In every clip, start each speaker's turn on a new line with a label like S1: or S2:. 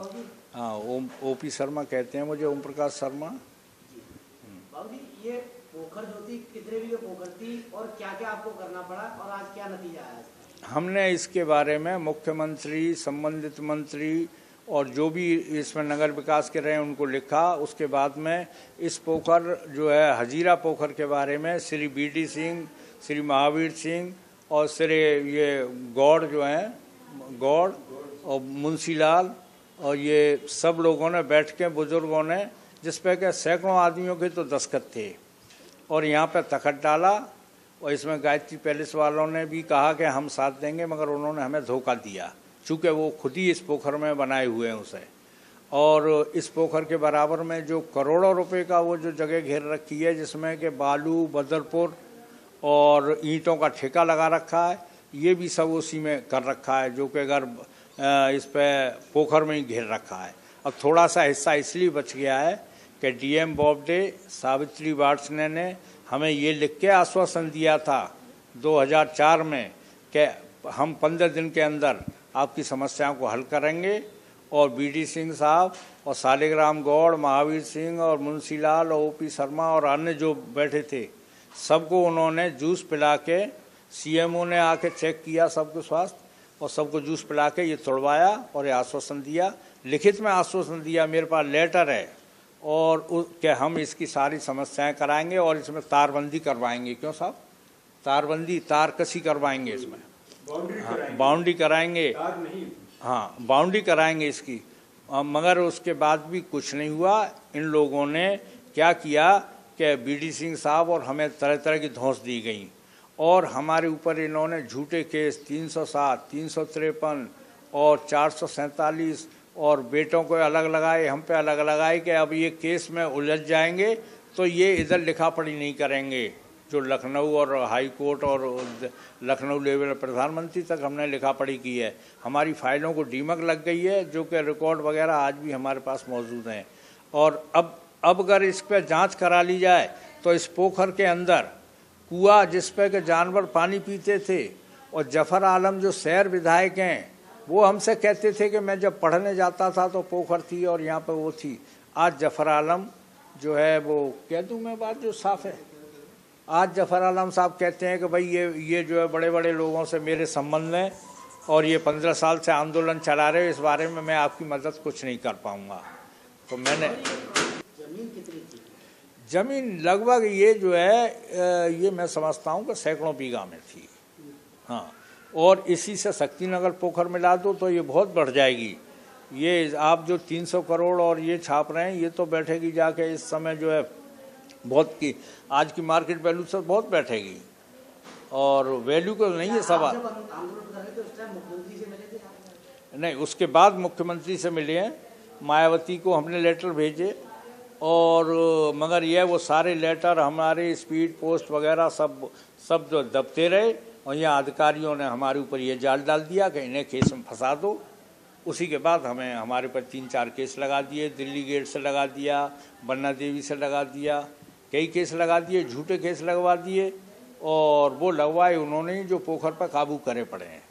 S1: बाबू जी?
S2: हाँ, ओपी शर्मा कहते हैं मुझे, ओम प्रकाश शर्मा।
S1: बाबू जी, ये पोखर जो थी कितने भी पोखर थी और क्या क्या आपको करना पड़ा और आज क्या नतीजा आया?
S2: हमने इसके बारे में मुख्यमंत्री, संबंधित मंत्री और जो भी इसमें नगर विकास के रहे उनको लिखा। उसके बाद में इस पोखर जो है हजीरा पोखर के बारे में श्री BD सिंह, श्री महावीर सिंह और श्री ये गौड़ जो हैं, गौड़ और मुंशीलाल और ये सब लोगों ने बैठ के, बुजुर्गों ने, जिस पे के सैकड़ों आदमियों के तो दस्तखत थे और यहाँ पे तखत डाला। और इसमें गायत्री पैलेस वालों ने भी कहा कि हम साथ देंगे, मगर उन्होंने हमें धोखा दिया, चूँकि वो खुद ही इस पोखर में बनाए हुए हैं उसे। और इस पोखर के बराबर में जो करोड़ों रुपए का वो जो जगह घेर रखी है, जिसमें कि बालू, बदरपुर और ईंटों का ठेका लगा रखा है, ये भी सब उसी में कर रखा है, जो कि अगर इस पे पोखर में ही घेर रखा है। अब थोड़ा सा हिस्सा इसलिए बच गया है कि DM बॉब्डे, सावित्री वार्ष्णेय ने हमें ये लिख के आश्वासन दिया था 2004 में कि हम 15 दिन के अंदर आपकी समस्याओं को हल करेंगे। और BD सिंह साहब और सालिग्राम गौड़, महावीर सिंह और मुंशीलाल और OP शर्मा और अन्य जो बैठे थे, सबको उन्होंने जूस पिला के, CMO ने आके चेक किया सबको स्वास्थ्य और सबको जूस पिला के ये तोड़वाया और ये आश्वासन दिया, लिखित में आश्वासन दिया, मेरे पास लेटर है, और कि हम इसकी सारी समस्याएं कराएंगे और इसमें तारबंदी करवाएंगे। क्यों साहब? तारबंदी, तार कसी करवाएंगे, इसमें बाउंड्री कराएंगे। हाँ, बाउंड्री कराएंगे इसकी। मगर उसके बाद भी कुछ नहीं हुआ। इन लोगों ने क्या किया कि BD सिंह साहब और हमें तरह तरह की धौंस दी गई और हमारे ऊपर इन्होंने झूठे केस 307, 353 और 447 और बेटों को अलग लगाए, हम पे अलग लगाए कि अब ये केस में उलझ जाएंगे तो ये इधर लिखा पढ़ी नहीं करेंगे। जो लखनऊ और हाई कोर्ट और लखनऊ लेवल प्रधानमंत्री तक हमने लिखा पढ़ी की है। हमारी फाइलों को डीमक लग गई है, जो कि रिकॉर्ड वगैरह आज भी हमारे पास मौजूद हैं। और अब अगर इस पर जांच करा ली जाए तो इस पोखर के अंदर कुआं जिस पे के जानवर पानी पीते थे, और जफर आलम जो शहर विधायक हैं वो हमसे कहते थे कि मैं जब पढ़ने जाता था तो पोखर थी और यहाँ पे वो थी। आज जफर आलम जो है वो, कह दूँ मैं बात जो साफ है, आज जफर आलम साहब कहते हैं कि भाई ये जो है बड़े बड़े लोगों से मेरे संबंध हैं और ये 15 साल से आंदोलन चला रहे हो, इस बारे में मैं आपकी मदद कुछ नहीं कर पाऊँगा। तो मैंने जमीन लगभग ये जो है ये मैं समझता हूँ कि सैकड़ों बीघा में थी। हाँ, और इसी से शक्तिनगर पोखर मिला दो तो ये बहुत बढ़ जाएगी। ये आप जो 300 करोड़ और ये छाप रहे हैं, ये तो बैठेगी जाके इस समय जो है बहुत की, आज की मार्केट वैल्यू से बहुत बैठेगी और वैल्यू को नहीं है सवाल। नहीं, उसके बाद मुख्यमंत्री से मिले हैं, मायावती को हमने लेटर भेजे और मगर यह वो सारे लेटर हमारे स्पीड पोस्ट वगैरह सब जो दबते रहे और यहाँ अधिकारियों ने हमारे ऊपर ये जाल डाल दिया कि इन्हें केस में फंसा दो। उसी के बाद हमारे पर 3-4 केस लगा दिए, दिल्ली गेट से लगा दिया, बन्ना देवी से लगा दिया, कई केस लगा दिए, झूठे केस लगवा दिए और वो लगवाए उन्होंने ही जो पोखर पर काबू करे पड़े हैं।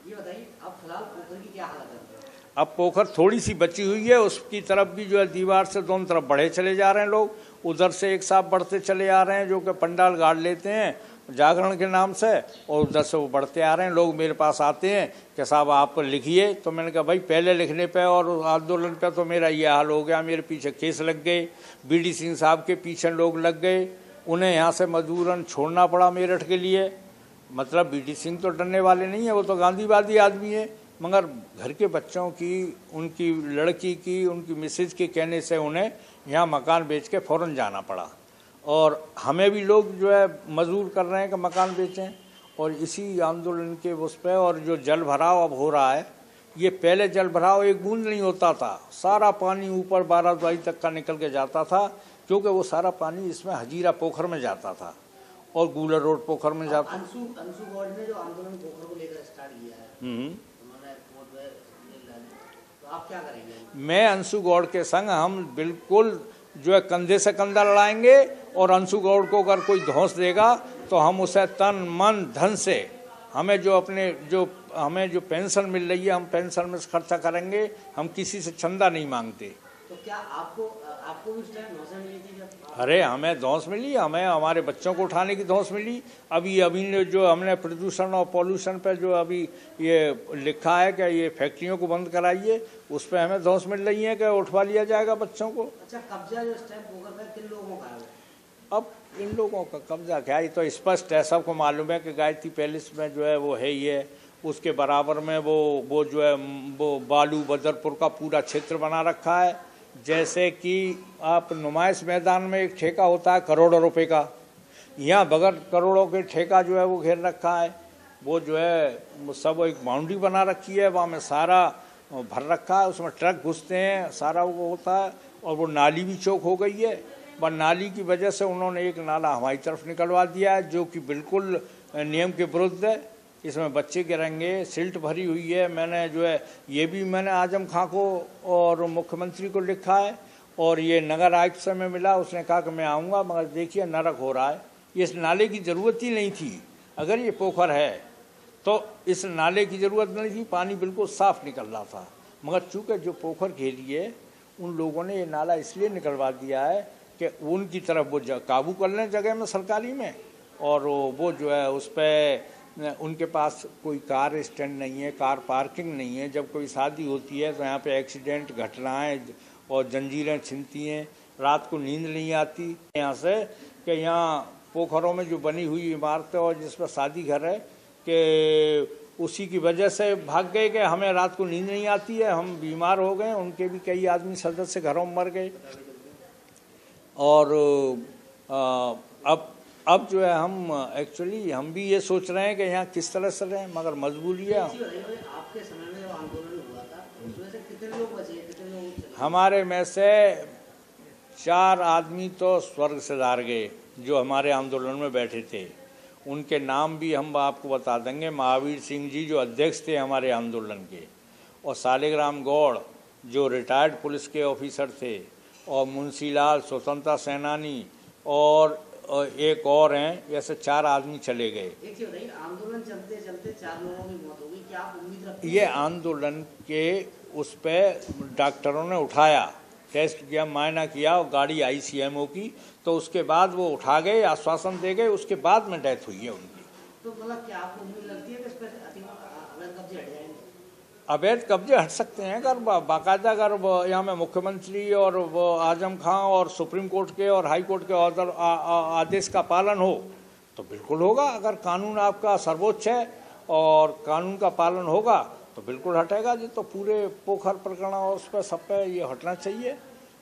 S1: ये बताइए अब फिलहाल पोखर की क्या हालत है?
S2: अब पोखर थोड़ी सी बची हुई है, उसकी तरफ भी जो है दीवार से दोनों तरफ बढ़े चले जा रहे हैं लोग, उधर से एक साथ बढ़ते चले आ रहे हैं जो कि पंडाल गाड़ लेते हैं जागरण के नाम से और उधर से वो बढ़ते आ रहे हैं। लोग मेरे पास आते हैं कि साहब आप लिखिए, तो मैंने कहा भाई पहले लिखने पे और आंदोलन पे तो मेरा ये हाल हो गया, मेरे पीछे केस लग गए, BD सिंह साहब के पीछे लोग लग गए, उन्हें यहाँ से मजबूरन छोड़ना पड़ा मेरठ के लिए। मतलब BD सिंह तो डरने वाले नहीं है, वो तो गांधीवादी आदमी है, मगर घर के बच्चों की, उनकी लड़की की, उनकी मिसेज के कहने से उन्हें यहाँ मकान बेच के फ़ौरन जाना पड़ा और हमें भी लोग जो है मजबूर कर रहे हैं कि मकान बेचें। और इसी आंदोलन के उस पर और जो जल भराव अब हो रहा है, ये पहले जल भराव एक बूंद नहीं होता था, सारा पानी ऊपर बाराद्वारी तक का निकल के जाता था, क्योंकि वो सारा पानी इसमें हजीरा पोखर में जाता था और गूलर रोड पोखर में जाता।
S1: अंशु गौड़ ने जो आंदोलन पोखर को लेकर स्टार्ट किया है, तो आप क्या करेंगे?
S2: मैं अंशु गौड़ के संग हम बिल्कुल जो है कंधे से कंधा लड़ाएंगे और अंशु गौड़ को अगर कोई धौंस देगा तो हम उसे तन मन धन से हमें जो पेंशन मिल रही है हम पेंशन में से खर्चा करेंगे, हम किसी से चंदा नहीं मांगते।
S1: तो क्या आपको भी उस टाइम धौंस मिली थी जब?
S2: अरे हमें धौंस मिली, हमें हमारे बच्चों को उठाने की धौंस मिली। अभी जो हमने प्रदूषण और पॉल्यूशन पर जो अभी ये लिखा है कि ये फैक्ट्रियों को बंद कराइए, उस पर हमें धौंस मिल रही है कि उठवा लिया जाएगा बच्चों को।
S1: अच्छा, कब्जा जो इस टाइम पोखर पर किन लोगों का है?
S2: अब इन लोगों का कब्जा क्या, ये तो स्पष्ट है, सबको मालूम है कि गायत्री पैलेस में जो है वो है ही है। उसके बराबर में वो जो है वो बालू बदरपुर का पूरा क्षेत्र बना रखा है। जैसे कि आप नुमाइश मैदान में एक ठेका होता है करोड़ों रुपए का, यहाँ बगैर करोड़ों के ठेका जो है वो घेर रखा है। वो जो है सब एक बाउंड्री बना रखी है, वहाँ में सारा भर रखा है, उसमें ट्रक घुसते हैं, सारा वो होता है। और वो नाली भी चौक हो गई है, पर नाली की वजह से उन्होंने एक नाला हमारी तरफ निकलवा दिया है जो कि बिल्कुल नियम के विरुद्ध है। इसमें बच्चे गिरेंगे, सिल्ट भरी हुई है। मैंने जो है ये भी मैंने आजम खां को और मुख्यमंत्री को लिखा है, और ये नगर आयुक्त से मैं मिला, उसने कहा कि मैं आऊँगा, मगर देखिए नरक हो रहा है। इस नाले की ज़रूरत ही नहीं थी, अगर ये पोखर है तो इस नाले की ज़रूरत नहीं थी, पानी बिल्कुल साफ़ निकल रहा था। मगर चूँकि जो पोखर घेरी है उन लोगों ने ये नाला इसलिए निकलवा दिया है कि उनकी तरफ वो काबू कर लें जगह में सरकारी में, और वो जो है उस पर उनके पास कोई कार स्टैंड नहीं है, कार पार्किंग नहीं है। जब कोई शादी होती है तो यहाँ पे एक्सीडेंट घटनाएं और जंजीरें छिनती हैं, रात को नींद नहीं आती यहाँ से कि यहाँ पोखरों में जो बनी हुई इमारतें और जिस पर शादी घर है कि उसी की वजह से भाग गए कि हमें रात को नींद नहीं आती है, हम बीमार हो गए। उनके भी कई आदमी सदस्य घरों में मर गए। और अब जो है हम एक्चुअली हम भी ये सोच रहे हैं कि यहाँ किस तरह से रहें, मगर मजबूरी है।
S1: आपके समय में जब आंदोलन हुआ था उसमें से कितने लोग बचे, कितने लोग?
S2: हमारे में से 4 आदमी तो स्वर्ग से धार गए जो हमारे आंदोलन में बैठे थे। उनके नाम भी हम आपको बता देंगे। महावीर सिंह जी जो अध्यक्ष थे हमारे आंदोलन के, और सालिग्राम गौड़ जो रिटायर्ड पुलिस के ऑफिसर थे, और मुंशीलाल स्वतंत्रता सेनानी, और एक और हैं। ऐसे 4 आदमी चले गए।
S1: आंदोलन चलते चलते 4 लोगों की मौत हो गई, क्या आप उम्मीद रखते हैं?
S2: ये आंदोलन के उस पे डॉक्टरों ने उठाया, टेस्ट किया, मायना किया, और गाड़ी आई CMO की, तो उसके बाद वो उठा गए, आश्वासन दे गए, उसके बाद में डेथ हुई है उनकी।
S1: तो मतलब क्या आपको उम्मीद लगती है कि इस पर अवैध कब्जे हट जाएंगे?
S2: अवैध कब्जे हट सकते हैं अगर बाकायदा अगर यहाँ में मुख्यमंत्री और वो आजम खां और सुप्रीम कोर्ट के और हाई कोर्ट के ऑर्डर आदेश का पालन हो तो बिल्कुल होगा। अगर कानून आपका सर्वोच्च है और कानून का पालन होगा तो बिल्कुल हटेगा जी। तो पूरे पोखर प्रकरण और उस पर सब पे ये हटना चाहिए।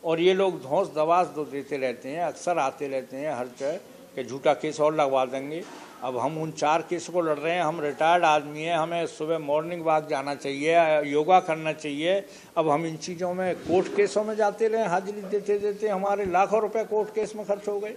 S2: और ये लोग धौंस दवास दो देते रहते हैं, अक्सर आते रहते हैं हर जगह कि झूठा केस और लगवा देंगे। अब हम उन 4 केस को लड़ रहे हैं। हम रिटायर्ड आदमी हैं, हमें सुबह मॉर्निंग वॉक जाना चाहिए, योगा करना चाहिए। अब हम इन चीज़ों में कोर्ट केसों में जाते रहे, हाजिरी देते देते हमारे लाखों रुपए कोर्ट केस में खर्च हो गए।